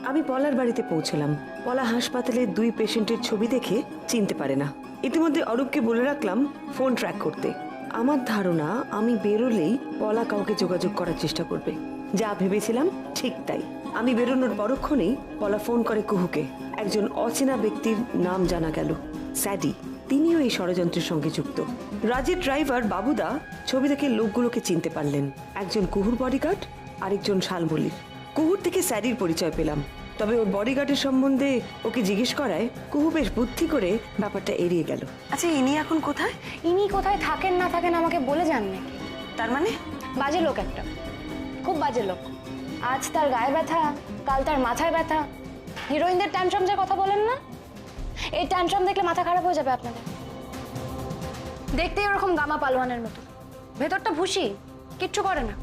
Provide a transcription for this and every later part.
আমি পলার বাড়িতে পৌঁছলাম। পলা হাসপাতালে 2 পেশেন্টের ছবি দেখে চিনতে পারে না। ইতিমধ্যে অরূপকে বলে রাখলাম ফোন ট্র্যাক করতে। আমার ধারণা আমি বেরোলেই পলা কাউকে যোগাযোগ করার চেষ্টা করবে। যা ভেবেছিলাম ঠিক তাই। আমি বেরোনোর পরক্ষণেই পলা ফোন করে কুহুকে। একজন অচেনা ব্যক্তির নাম জানা গেল, স্যাডি। তিনিও এই ষড়যন্ত্রের সঙ্গে যুক্ত। রাজের ড্রাইভার বাবুদা ছবি দেখে লোকগুলোকে চিনতে পারলেন। একজন কুহুর বডিগার্ড, আরেকজন শালবলির। কুহুর থেকে স্যাডির পরিচয় পেলাম, তবে ওর বডিগার্ডের সম্বন্ধে ওকে জিজ্ঞেস করায় কুহু বেশ বুদ্ধি করে ব্যাপারটা এড়িয়ে গেল। আচ্ছা, ইনি এখন কোথায়? ইনি কোথায় থাকেন না থাকেন আমাকে বলে যান নাকি? তার মানে বাজে লোক একটা, খুব বাজে লোক। আজ তার গায়ে ব্যথা, কাল তার মাথায় ব্যথা। হিরোইনদের ট্যান্ট্রামসের কথা বলেন না, এই ট্যান্ট্রাম দেখলে মাথা খারাপ হয়ে যাবে আপনাদের। দেখতেই ওরকম গামা পালোয়ানের মতো, ভেতরটা ভুসি, কিচ্ছু করে না।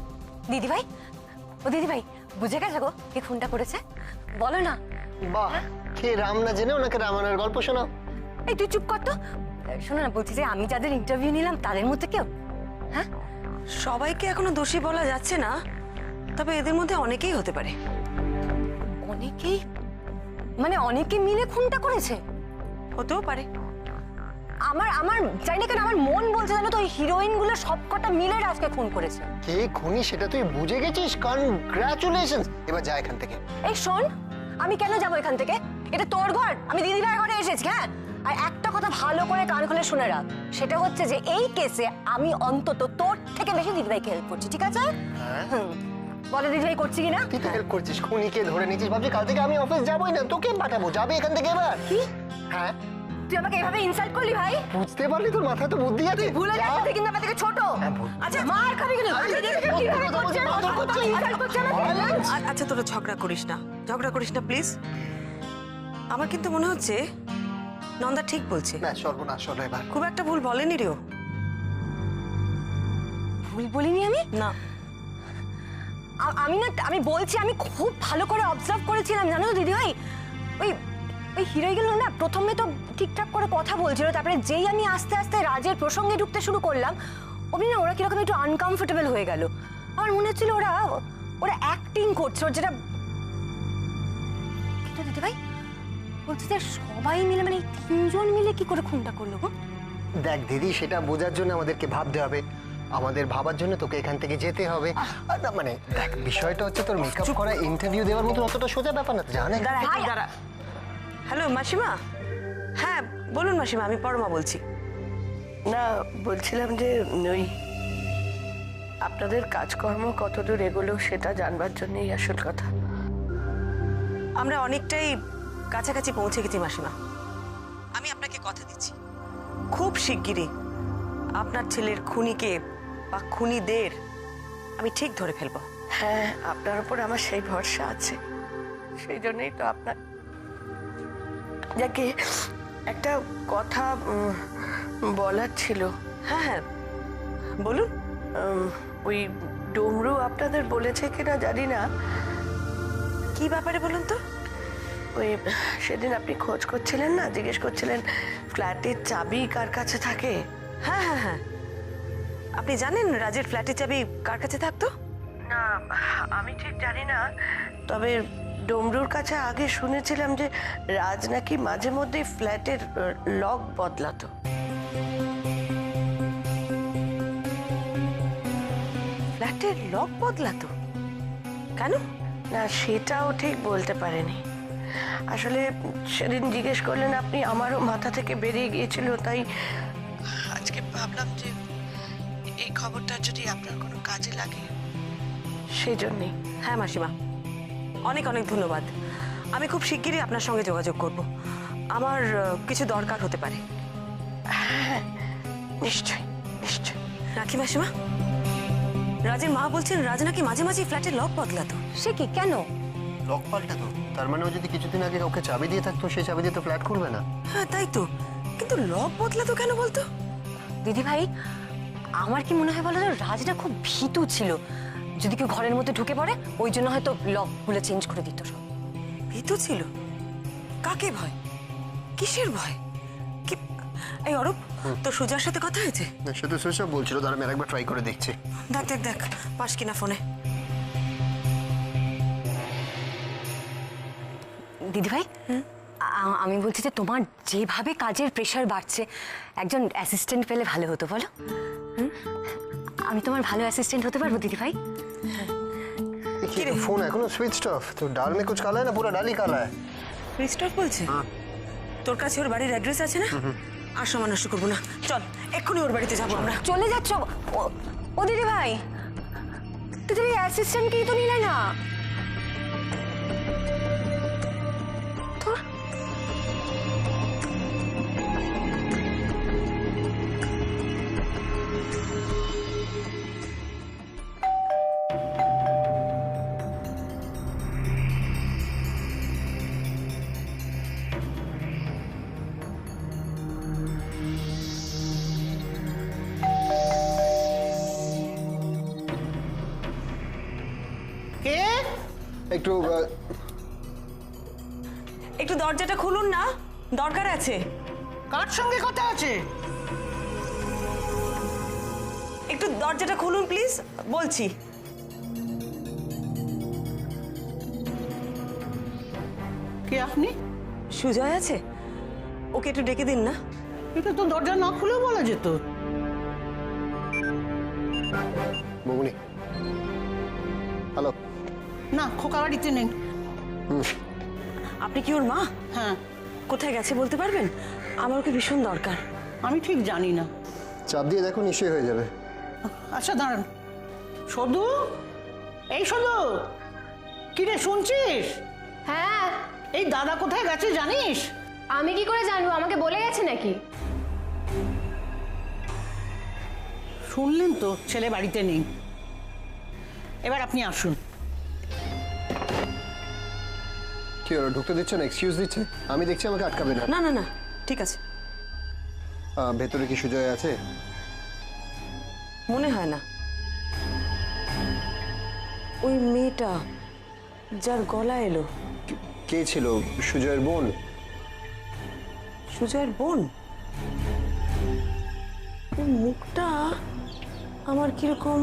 দিদিভাই, ও দিদিভাই, বুঝে গেছে গো কে খুনটা করেছে? বলো না। বাহ, কে রাম না জেনে ওনাকে রামায়ণের গল্প শোনাও। এই তুই চুপ কর তো। শোনো না, বলছি যে আমি যাদের ইন্টারভিউ নিলাম তাদের মধ্যে কেউ? হ্যাঁ, সবাইকে এখনো দোষী বলা যাচ্ছে না, তবে এদের মধ্যে অনেকেই হতে পারে। অনেকেই মানে অনেকে মিলে খুনটা করেছে? হতেও পারে। আমার চাই না কেন আমার মন বলছে জানো তো, ওই হিরোইন গুলো সবকটা মিলে আজকে খুন করেছে। কে খুনি সেটা তুই বুঝে গেছিস? কনগ্রাচুলেশনস। এবার যা এখান থেকে। এই শোন, আমি কেন যাবো এখান থেকে? এটা তোর ঘর, আমি দিদিভাই ঘরে এসেছি। হ্যাঁ, আর একটা কথা ভালো করে কান খুলে শুনে রাখ, সেটা হচ্ছে যে এই কেসে আমি অন্তত তোর থেকে বেশি দিদিভাইকে হেল্প করছি, ঠিক আছে? বলে দিদিভাই করছি কিনা? তুই তো হেল্প করছিস, খুনিকে ধরে নিচ্ছিস। ভাবছি কাল থেকে আমি অফিস যাবোই না, তোকে পাঠাবো। যাবে এখান থেকে এবার? কি? হ্যাঁ, তুই আমাকে এভাবে ইনসাল্ট করলি ভাই? বুঝতে পারলি তোর মাথায় তো বুদ্ধি আছে। ভুলে যাচ্ছে কিন্তু আমার থেকে ছোট। আচ্ছা, মার খাবি কেন? আচ্ছা, তোরা ঝগড়া করিস না, ঝগড়া করিস না প্লিজ। আমার কিন্তু মনে হচ্ছে নন্দা ঠিক বলছে। না, সর্বনাশ হলো এবার। খুব একটা ভুল বলেনি রেও। ভুল বলিনি আমি? না, আমি বলছি আমি খুব ভালো করে অবজার্ভ করেছিলাম, জানো তো দিদিভাই। ওই ওই হিরোইনগুলো না প্রথমে তো ঠিকঠাক করে কথা বলছিল, তারপরে যেই আমি আস্তে আস্তে রাজের প্রসঙ্গে ঢুকতে শুরু করলাম, অমনি না ওরা কিরকম একটু আনকমফোর্টেবল হয়ে গেল। আমার মনে হচ্ছিল ওরা অ্যাক্টিং করছে, ওর যেটা। কিন্তু দিদিভাই বলছি যে সবাই মিলে, মানে 3জন মিলে কি করে খুনটা করলো গো? দেখ দিদি, সেটা বোঝার জন্য আমাদেরকে ভাবতে হবে। আমাদের ভাবার জন্য তোকে এখান থেকে যেতে হবে। আর না, মানে দেখ, বিষয়টা হচ্ছে তোর মেকআপ করা, ইন্টারভিউ দেওয়ার মতো অতটা সোজা ব্যাপার না, জানে? দাঁড়া। হ্যালো মাসিমা। হ্যাঁ বলুন মাসিমা, আমি পরমা বলছি। না, বলছিলাম যে ওই আপনাদের কাজকর্ম কতদূর এগোলো সেটা জানবার জন্যই আসল কথা। আমরা অনেকটাই কাছাকাছি পৌঁছে গেছি মাসিমা। আমি আপনাকে কথা দিচ্ছি, খুব শিগগিরই আপনার ছেলের খুনিকে বা খুনিদের আমি ঠিক ধরে ফেলবো। হ্যাঁ, আপনার উপর আমার সেই ভরসা আছে, সেই জন্যই তো আপনার। যাকে একটা কথা বলার ছিল। হ্যাঁ হ্যাঁ বলুন। ওই ডমরু আপনাদের বলেছে কিনা জানি না। কি ব্যাপারে বলুন তো? ওই সেদিন আপনি খোঁজ করছিলেন না, জিজ্ঞেস করছিলেন ফ্ল্যাটের চাবি কার কাছে থাকে। হ্যাঁ হ্যাঁ হ্যাঁ, আপনি জানেন রাজের ফ্ল্যাটের চাবি কার কাছে থাকতো? না, আমি ঠিক জানি না, তবে ডমরুর কাছে আগে শুনেছিলাম যে রাজ নাকি মাঝে মধ্যে ফ্ল্যাটের লক বদলাতো। ফ্ল্যাটের লক বদলাতো? কেন? না, সেটাও ঠিক বলতে পারেনি। আসলে সেদিন জিজ্ঞেস করলেন আপনি, আমারও মাথা থেকে বেরিয়ে গিয়েছিল, তাই আজকে ভাবলাম যে এই খবরটা যদি আপনার কোনো কাজে লাগে, সেই জন্যই। হ্যাঁ মাসিমা, অনেক অনেক ধন্যবাদ। আমি খুব শিগগিরই আপনার সঙ্গে যোগাযোগ করব। আমার কিছু দরকার হতে পারে। হ্যাঁ, নিশ্চয়ই নিশ্চয়ই। রাখি মাসিমা। রাজের মা বলছেন রাজ নাকি মাঝে মাঝে ফ্ল্যাটের লক বদলাতো। সে কি, কেন? লক পাল্টাতো? তার মানে ও যদি কিছুদিন আগে কাউকে চাবি দিয়ে থাকতো, সেই চাবি দিয়ে তো ফ্ল্যাট খুলবে না। হ্যাঁ তাই তো, কিন্তু লক বদলাতো কেন বলতো? দিদিভাই, আমার কি মনে হয় বলো তো, রাজটা খুব ভীতু ছিল। যদি কেউ ঘরের মধ্যে ঢুকে পড়ে, ওই জন্য হয়তো লকগুলো চেঞ্জ করে দিত সব। ভীতু ছিল? কাকে ভয়? কিসের ভয়? এই অরূপ, তোর সুজার সাথে কথা হয়েছে? সে তো সেসব বলছিল, দাঁড়া আমি আরেকবার ট্রাই করে দেখছি। দেখ দেখ দেখ, পাস কিনা ফোনে। দিদিভাই, আমি বলছি যে তোমার যেভাবে কাজের প্রেশার বাড়ছে, একজন অ্যাসিস্ট্যান্ট পেলে ভালো হতো, বলো? আমি তোমার ভালো অ্যাসিস্ট্যান্ট হতে পারবো দিদিভাই? কি রে, ফোন এখনো সুইচ অফ? তো ডাল মে কুছ কালা है ना, पूरा डाल ही काला है। ক্রিস্টফ বলছে? তোর কাছে ওর বাড়ির অ্যাড্রেস আছে না? আর সময় নষ্ট করবো না, চল এক্ষুনি ওর বাড়িতে যাবো আমরা। চলে যাচ্ছ? ও দিদিভাই, দিদিভাই অ্যাসিস্ট্যান্টকেই তো নিলে না। কে? একটু একটু দরজাটা খুলুন না, দরকার আছে। কার সঙ্গে কথা আছে? একটু দরজাটা খুলুন প্লিজ, বলছি। কে আপনি? সুজয় আছে, ওকে একটু ডেকে দিন না। এটা তো দরজা না খুলে বলা যেত। মৌনি, হ্যালো। না, খোকা বাড়িতে নেই। আপনি কি ওর মা? হ্যাঁ। কোথায় গেছে বলতে পারবেন? আমার ওকে ভীষণ দরকার। আমি ঠিক জানি না। চাপ দিয়ে দেখো, নিশ্চয়ই হয়ে যাবে। আচ্ছা দাঁড়ান। সদু, এই সদু, কি রে শুনছিস? হ্যাঁ, এই দাদা কোথায় গেছে জানিস? আমি কি করে জানবো? আমাকে বলে গেছে নাকি? শুনলেন তো, ছেলে বাড়িতে নেই। এবার আপনি আসুন। কি ওরা ঢুকতে দিচ্ছে না, এক্সকিউজ দিচ্ছে? আমি দেখছি আমাকে আটকাবে না। না না না, ঠিক আছে। ভেতরে কি সুজয় আছে? মনে হয় না। ওই মেয়েটা যার গলা এলো, কে ছিল? সুজয়ের বোন? সুজয়ের বোন? ওর মুখটা আমার কিরকম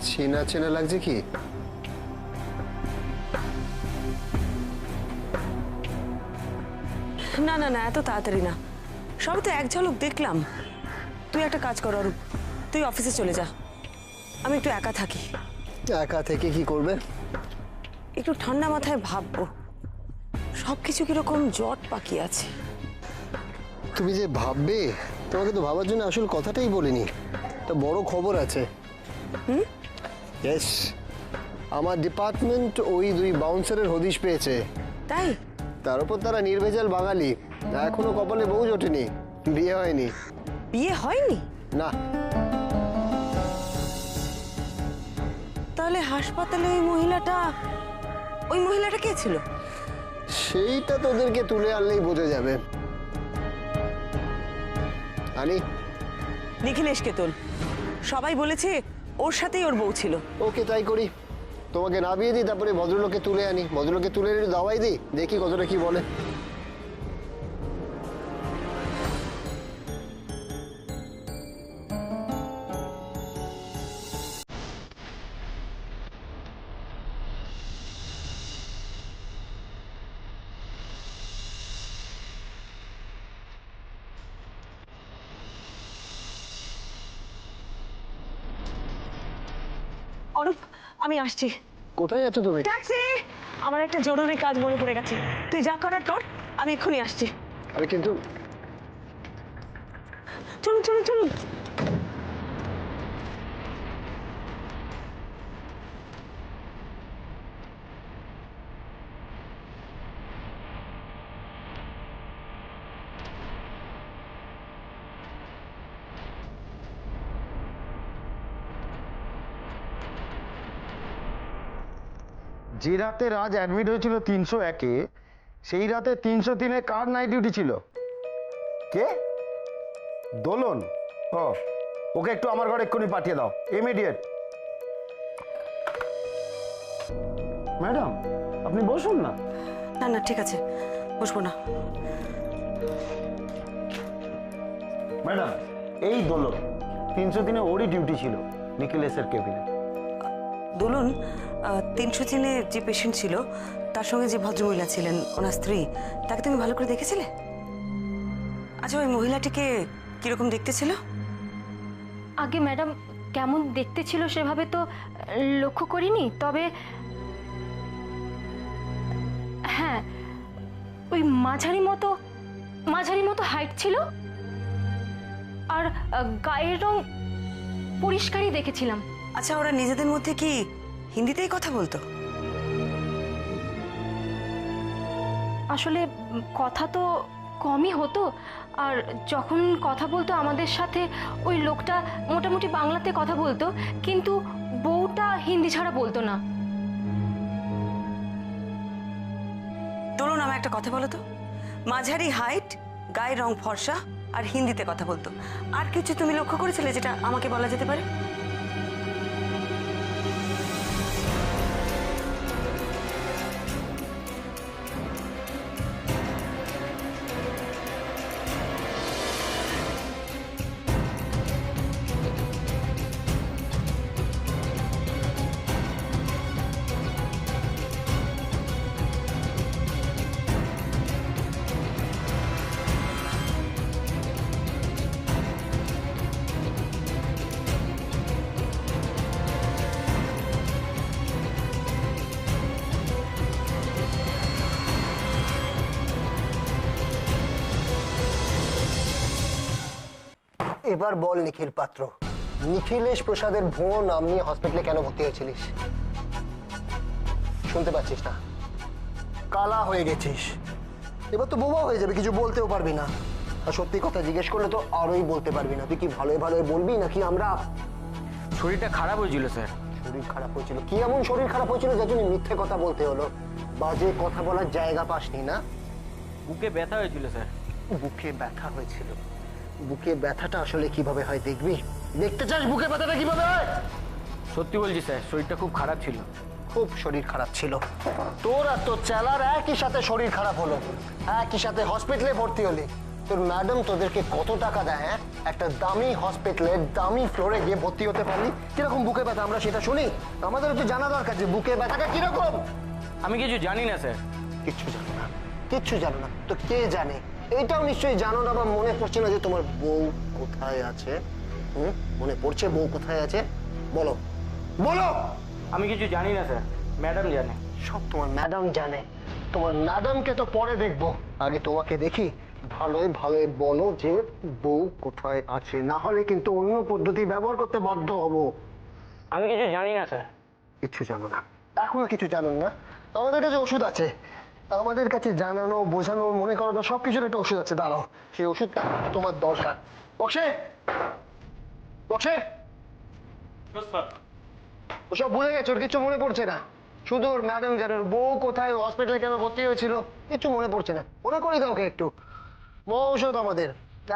চেনা চেনা লাগছে। কি না না না, এত তাড়াতাড়ি না, সব তো এক ঝলক দেখলাম। তুই একটা কাজ কর অরূপ, তুই অফিসে চলে যা, আমি একটু একা থাকি। একা থেকে কি করবে? একটু ঠান্ডা মাথায় ভাববো। সবকিছু কিরকম জট পাকিয়ে আছে। তুমি যে ভাববে, তোমাকে তো ভাবার জন্য আসল কথাটাই বলিনি। একটা বড় খবর আছে। ইয়েস, আমার ডিপার্টমেন্ট ওই 2 বাউন্সারের হদিশ পেয়েছে। তাই? তার উপর তারা নির্ভেজাল বাঙালি, এখনো কপালে বউ জোটেনি, বিয়ে হয়নি। বিয়ে হয়নি? না। তাহলে হাসপাতালে ওই মহিলাটা কে ছিল? সেইটা তোদেরকে তুলে আনলেই বোঝা যাবে। আনি, নিখিলেশকে তোল। সবাই বলেছে ওর সাথেই ওর বউ ছিল। ওকে তাই করি। তোমাকে নামিয়ে দিই, তারপরে ভদ্রলোককে তুলে আনি। ভদ্রলোককে তুলে এনে দাওয়াই দিই, দেখি কতটা কি বলে। অরূপ, আমি আসছি। কোথায় যাচ্ছ তুমি? ট্যাক্সি! আমার একটা জরুরি কাজ মনে পড়ে গেছে, তুই যা করার কর, আমি এক্ষুনি আসছি। আরে কিন্তু চলুন চলুন চলুন। যে রাতে রাজ অ্যাডমিট হয়েছিল 301-এ, সেই রাতে 303-এ কার নাইট ডিউটি ছিল? কে? দোলন? ও, ওকে একটু আমার ঘরে এক্ষুনি পাঠিয়ে দাও, ইমিডিয়েট। ম্যাডাম, আপনি বসুন না। না না, ঠিক আছে, বসবো না। ম্যাডাম, এই দোলন 303-এ ওরই ডিউটি ছিল নিখিলেশের কেবিনে। দোলন 303-এ যে পেশেন্ট ছিল তার সঙ্গে যে ভদ্রমহিলা ছিলেন ওনার স্ত্রী, তাকে তুমি ভালো করে দেখেছিলে? আচ্ছা, ওই মহিলাটিকে কিরকম দেখতে ছিল? আগে ম্যাডাম কেমন দেখতে ছিল সেভাবে তো লক্ষ্য করিনি, তবে হ্যাঁ ওই মাঝারি মতো হাইট ছিল, আর গায়ের রং পরিষ্কারই দেখেছিলাম। আচ্ছা, ওরা নিজেদের মধ্যে কি হিন্দিতেই কথা বলতো? আসলে কথা তো কমই হতো, আর যখন কথা বলতো আমাদের সাথে ওই লোকটা মোটামুটি বাংলাতে কথা বলতো, কিন্তু বউটা হিন্দি ছাড়া বলতো না। দোলন, আমার একটা কথা বলো তো, মাঝারি হাইট, গায়ের রং ফর্সা, আর হিন্দিতে কথা বলতো, আর কিছু তুমি লক্ষ্য করেছিলে যেটা আমাকে বলা যেতে পারে? এবার বল নিখিল পাত্র, নিখিলেশ প্রসাদের ভুয়ো নাম নিয়ে হসপিটালে কেন ভর্তি হয়েছিলিস? শুনতে পাচ্ছিস না? কালা হয়ে গেছিস। এবার তো বোবা হয়ে যাবে, কিছু বলতেও পারবি না। আর সত্যি কথা জিজ্ঞেস করলে তো আরোই বলতে পারবি না। তুই কি ভালোই ভালোই বলবি নাকি আমরা? শরীরটা খারাপ হয়েছিল স্যার। শরীর খারাপ হয়েছিল? কি এমন শরীর খারাপ হয়েছিল যার জন্য মিথ্যে কথা বলতে হলো? বাজে কথা বলার জায়গা পাসনি না? বুকে ব্যথা হয়েছিল স্যার। বুকে ব্যথা হয়েছিল? বুকে ব্যথাটা আসলে কিভাবে হয় দেখবি? দেখতে চাস বুকে ব্যথাটা কিভাবে হয়? সত্যি বলছি স্যার, শরীরটা খুব খারাপ ছিল। খুব শরীর খারাপ ছিল তোর? আর তোর চেলার একই সাথে শরীর খারাপ হলো, একই সাথে হসপিটালে ভর্তি হলি। তোর ম্যাডাম তোদেরকে কত টাকা দেয়? হ্যাঁ, একটা দামি হসপিটালে দামি ফ্লোরে গিয়ে ভর্তি হতে পারলি? কিরকম বুকে ব্যথা আমরা সেটা শুনি? আমাদের একটু জানা দরকার যে বুকে ব্যথাটা কিরকম। আমি কিছু জানি না স্যার। কিচ্ছু জানো না? কিচ্ছু জানো না তো কে জানে? এইটাও নিশ্চয়ই জানো না বা মনে পড়ছে না যে তোমার বউ কোথায় আছে। মনে পড়ছে বউ কোথায় আছে? বলো বলো। আমি কিছু জানি না স্যার, ম্যাডাম জানে। সব তোমার ম্যাডাম জানে। তোমার ম্যাডামকে তো পরে দেখবো, আগে তোমাকে দেখি। ভালোই ভালোই বলো যে বউ কোথায় আছে, না হলে কিন্তু অন্য পদ্ধতি ব্যবহার করতে বাধ্য হব। আমি কিছু জানি না স্যার। কিচ্ছু জানো না? এখনো কিছু জানো না? আমাদের কাছে ওষুধ আছে, আমাদের কাছে জানানো বোঝানো মনে করানো সবকিছুর একটা ওষুধ আছে। দাঁড়াও, সেই ওষুধটা তোমার দরকার। বসে বসে ওসব ভুলে গেছো, ওর কিছু মনে পড়ছে না। শুধু ওর ম্যাডাম জানে ওর বউ কোথায়, হসপিটালে কেন ভর্তি হয়েছিল, কিছু মনে পড়ছে না। মনে করি দাও ওকে একটু। ঔষধ আমাদের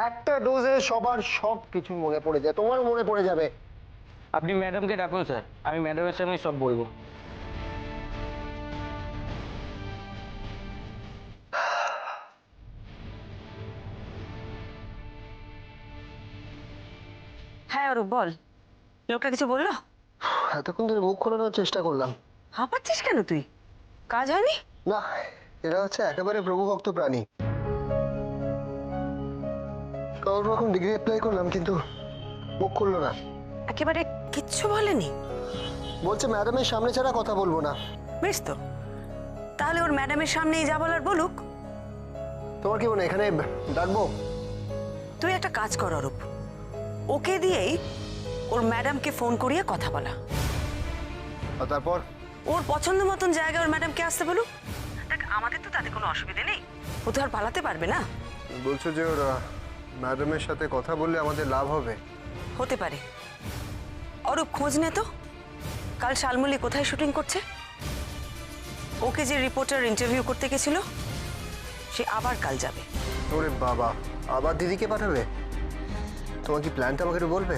একটা ডোজে সবার সব কিছু মনে পড়ে যায়, তোমারও মনে পড়ে যাবে। আপনি ম্যাডামকে ডাকুন স্যার, আমি ম্যাডামের সামনে সব বলবো। হ্যাঁ অরূপ, বল। লোকটা কিছু বললো? এতক্ষণ ধরে মুখ খোলানোর চেষ্টা করলাম। হাঁপাচ্ছিস কেন তুই? কাজ হয়নি? না, এরা হচ্ছে একেবারে প্রভুভক্ত প্রাণী। কোন রকম ডিগ্রি অ্যাপ্লাই করলাম কিন্তু মুখ খুললো না। একেবারে কিচ্ছু বলেনি? বলছে ম্যাডামের সামনে ছাড়া কথা বলবো না। বেশ তো, তাহলে ওর ম্যাডামের সামনেই যা বলার বলুক। তোমার কি মনে হয় এখানে ডাকবো? তুই একটা কাজ কর অরূপ, ওকে দিয়েই ওর ম্যাডামকে ফোন করিয়ে কথা বলা। আর তারপর ওর পছন্দ মতন জায়গায় ওর ম্যাডামকে আসতে বলুক। দেখ, আমাদের তো তাতে কোনো অসুবিধা নেই, ও তো আর পালাতে পারবে না। বলছো যে ওরা ম্যাডামের সাথে কথা বললে আমাদের লাভ হবে? হতে পারে। অরূপ, খোঁজ নে তো, কাল শালমলি কোথায় শুটিং করছে। ওকে যে রিপোর্টার ইন্টারভিউ করতে গেছিল সে আবার কাল যাবে। ওরে বাবা, আবার দিদিকে পাঠাবে? তোমার কি প্ল্যানটা আমাকে একটু বলবে?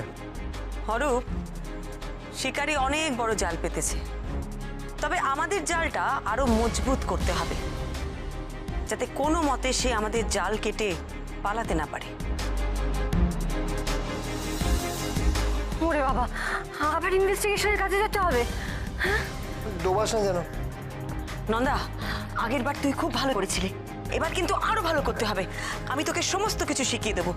অরূপ, শিকারী অনেক বড় জাল পেতেছে, তবে আমাদের জালটা আরো মজবুত করতে হবে, যাতে কোনো মতে সে আমাদের জাল কেটে পালাতে না পারে। ওরে বাবা, আবার ইনভেস্টিগেশনের কাজে যেতে হবে। ডোবাস না যেন। নন্দা, আগের বার তুই খুব ভালো করেছিলি, এবার কিন্তু আরো ভালো করতে হবে। আমি তোকে সমস্ত কিছু শিখিয়ে দেবো,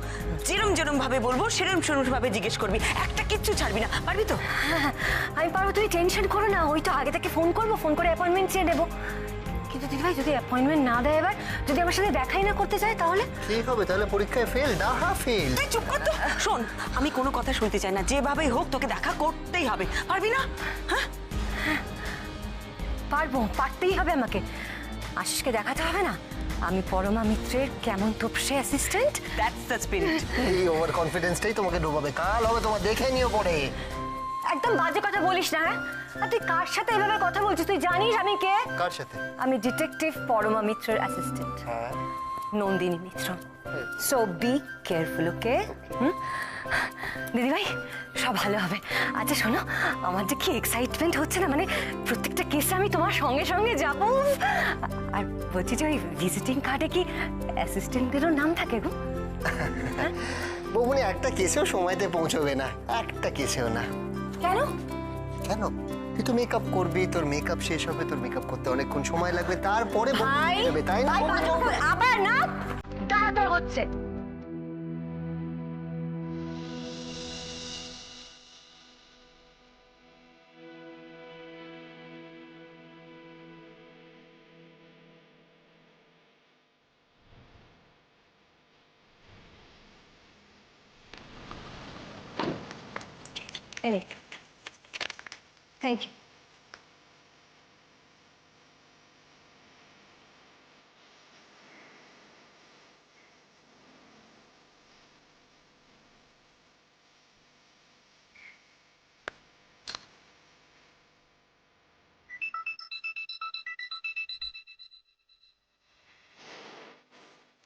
যেরম যেরম ভাবে বলবো সেরম সেরম ভাবে জিজ্ঞেস করবি, একটা কিচ্ছু ছাড়বি না, পারবি তো? হ্যাঁ, আমি পারবো, তুমি টেনশন করো না। ওই তো আগে থেকে ফোন করবো, ফোন করে অ্যাপয়েন্টমেন্ট চেয়ে নেবো। কিন্তু দিদিভাই যদি অ্যাপয়েন্টমেন্ট না দেয়, এবার যদি আমার সাথে দেখাই না করতে চায়, তাহলে ঠিক হবে, তাহলে পরীক্ষায় ফেল, ডাহা ফেল। তুই চুপ কর তো। শোন, আমি কোনো কথা শুনতে চাই না, যেভাবেই হোক তোকে দেখা করতেই হবে, পারবি না? হ্যাঁ, পারবো, পারতেই হবে আমাকে। আশিসকে দেখাতে হবে না আমি পরমা মিত্রের কেমন তোপসে অ্যাসিস্ট্যান্ট। That's the spirit. এই ওভার কনফিডেন্সটাই তোমাকে ডোবাবে, কাল হবে তোমার, দেখে নিও পরে। একদম বাজে কথা বলিস না। হ্যাঁ, আর তুই কার সাথে এভাবে কথা বলছিস? তুই জানিস আমি কে? কার সাথে? আমি ডিটেকটিভ পরমা মিত্রের অ্যাসিস্ট্যান্ট, হ্যাঁ, নন্দিনী মিত্র। সো বি কেয়ারফুল, ওকে? দিদিভাই, সব ভালো হবে। আচ্ছা শোনো, আমার যে কি এক্সাইটমেন্ট হচ্ছে না, মানে প্রত্যেকটা কেসে আমি তোমার সঙ্গে সঙ্গে যাব। আর বলছি যে ওই ভিজিটিং কার্ডে কি অ্যাসিস্ট্যান্টদেরও নাম থাকে গো? বৌমনি একটা কেসেও সময়তে পৌঁছবে না, একটা কেসেও না। কেন? কেন? তুই তো মেকআপ করবি, তোর মেকআপ শেষ হবে, তোর মেকআপ করতে অনেকক্ষণ সময় লাগবে, তারপরে ভাই, দেবে, তাই না? ভাই, আবার না দাঁড়াতে হচ্ছে। Thank you.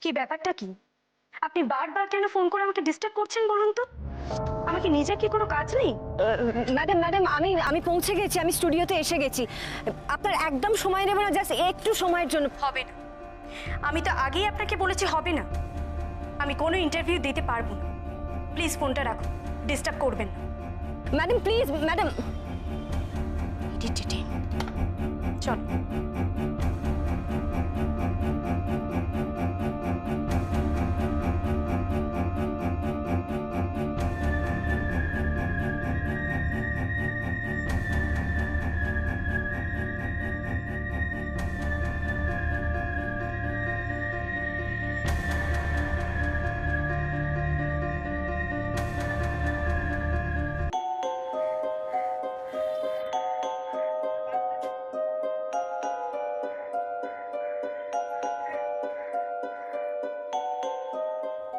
কি ব্যাপারটা কি? আপনি বারবার কেন ফোন করে আমাকে ডিস্টার্ব করছেন বলুন তো? আমাকে নিজের কি কোনো কাজ নেই? ম্যাডাম ম্যাডাম আমি পৌঁছে গেছি, আমি স্টুডিওতে এসে গেছি। আপনার একদম সময় নেব না, জাস্ট একটু সময়ের জন্য। হবে না, আমি তো আগেই আপনাকে বলেছি হবে না। আমি কোনো ইন্টারভিউ দিতে পারবো না। প্লিজ ফোনটা রাখুন, ডিস্টার্ব করবেন না। Madam please, madam. চল।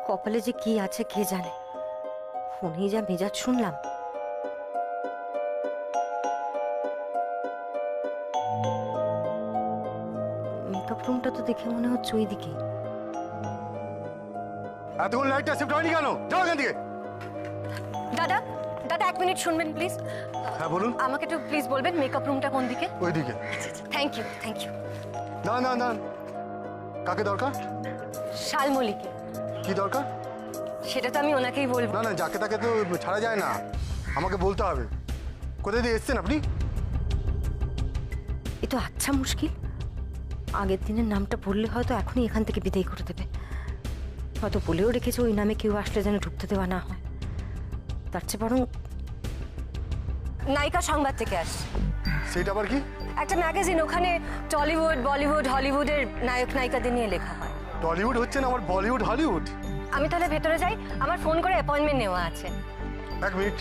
কপালে যে কি আছে কে জানে, ফোনেই যা মেজাজ শুনলাম। মেকআপ রুমটা তো দেখে মনে হচ্ছে ওই দিকে। এতক্ষণ লাইটটা শিফট হয়নি কেন? যাও এখান থেকে। দাদা দাদা, এক মিনিট শুনবেন প্লিজ। হ্যাঁ বলুন। আমাকে একটু প্লিজ বলবেন মেকআপ রুমটা কোন দিকে? ওইদিকে। Thank you, thank you. না না না, কাকে দরকার? শালমলিকে। কি দরকার? সেটা তো আমি ওনাকেই বলবো। না না, যাকে তাকে তো ছাড়া যায় না, আমাকে বলতে হবে। কোথায় দিয়ে এসছেন আপনি? এ তো আচ্ছা মুশকিল। আগের দিনের নামটা বললে হয়তো এখনই এখান থেকে বিদায় করে দেবে। হয়তো বলেও রেখেছে ওই নামে কেউ আসলে যেন ঢুকতে দেওয়া না হয়। তার চেয়ে বরং নায়িকা সংবাদ থেকে আসছে। সেটা আবার কি? একটা ম্যাগাজিন, ওখানে টলিউড, বলিউড, হলিউডের নায়ক নায়িকাদের নিয়ে লেখা হয়। টলিউড হচ্ছে না আমার বলিউড হলিউড। আমি তাহলে ভেতরে যাই, আমার ফোন করে অ্যাপয়েন্টমেন্ট নেওয়া আছে। এক মিনিট,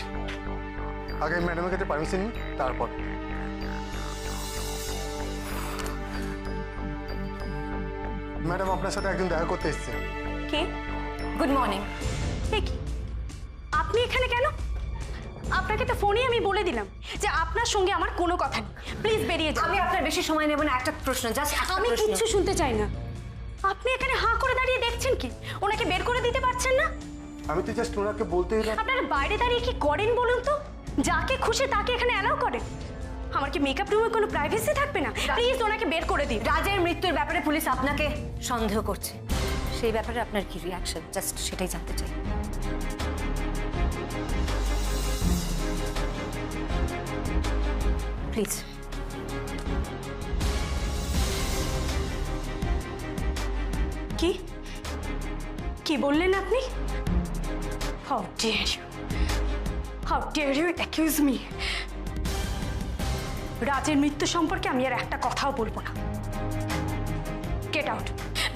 আগে ম্যাডামের কাছে পারমিশন নিই, তারপর। ম্যাডাম, আপনার সাথে একজন দেখা করতে এসেছে। কে? Good morning. এ কি, আপনি এখানে কেন? আপনাকে তো ফোনে আমি বলে দিলাম যে আপনার সঙ্গে আমার কোনো কথা নেই। প্লিজ বেরিয়ে যান। আমি আপনার বেশি সময় নেব না, একটা প্রশ্ন, জাস্ট আমি কিচ্ছু শুনতে চাই না। আপনি এখানে হাঁ করে দাঁড়িয়ে দেখছেন কি? ওনাকে বের করে দিতে পারছেন না? আমি তো জাস্ট ওনাকে বলতে এলাম। আপনারা বাইরে দাঁড়িয়ে কি করেন বলুন তো? যাকে খুশি তাকে এখানে অ্যালাউ করেন? আমার কি মেকআপ রুমে কোনো প্রাইভেসি থাকবে না? প্লিজ ওনাকে বের করে দিন। রাজের মৃত্যুর ব্যাপারে পুলিশ আপনাকে সন্দেহ করছে, সেই ব্যাপারে আপনার কি রিয়াকশন, জাস্ট সেটাই জানতে চাই। প্লিজ। কি কি বললেন আপনি? How dare you, how dare you accuse me. রাজের মৃত্যু সম্পর্কে আমি আর একটা কথাও বলবো না। গেট আউট,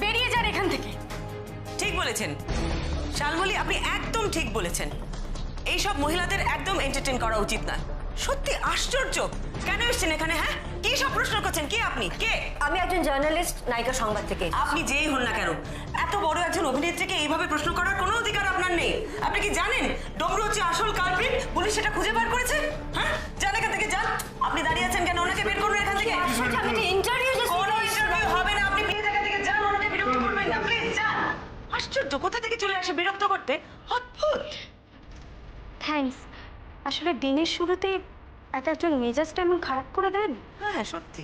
বেরিয়ে যান এখান থেকে। ঠিক বলেছেন শালমলী, আপনি একদম ঠিক বলেছেন। এইসব মহিলাদের একদম এন্টারটেইন করা উচিত না। সত্যি আশ্চর্য, কেন এসেছেন এখানে? হ্যাঁ, কি সব প্রশ্ন করছেন? কে আপনি? কে? আমি একজন জার্নালিস্ট, নায়িকা সংবাদ থেকে। আপনি যেই হন না কেন, এত বড় একজন অভিনেত্রীকে এইভাবে প্রশ্ন করার কোনো অধিকার আপনার নেই। আপনি কি জানেন ডমরু হচ্ছে আসল কালপ্রিট? পুলিশ সেটা খুঁজে বার করেছে। হ্যাঁ, যান এখান থেকে যান। আপনি দাঁড়িয়ে আছেন কেন? ওনাকে বের করুন এখান থেকে। আমি একটা ইন্টারভিউ কোনো ইন্টারভিউ হবে না, আপনি প্লিজ এখান থেকে যান। ওনাকে বিরক্ত করবেন না, প্লিজ যান। আশ্চর্য, কোথা থেকে চলে আসে বিরক্ত করতে? অদ্ভুত। থ্যাঙ্কস। আসলে দিনের শুরুতে একজন মেজাজটা এমন খারাপ করে দেন। হ্যাঁ সত্যি।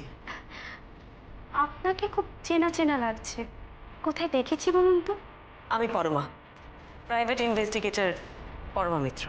আপনাকে খুব চেনা চেনা লাগছে, কোথায় দেখেছি বলুন তো? আমি পরমা, প্রাইভেট ইনভেস্টিগেটর পরমা মিত্র।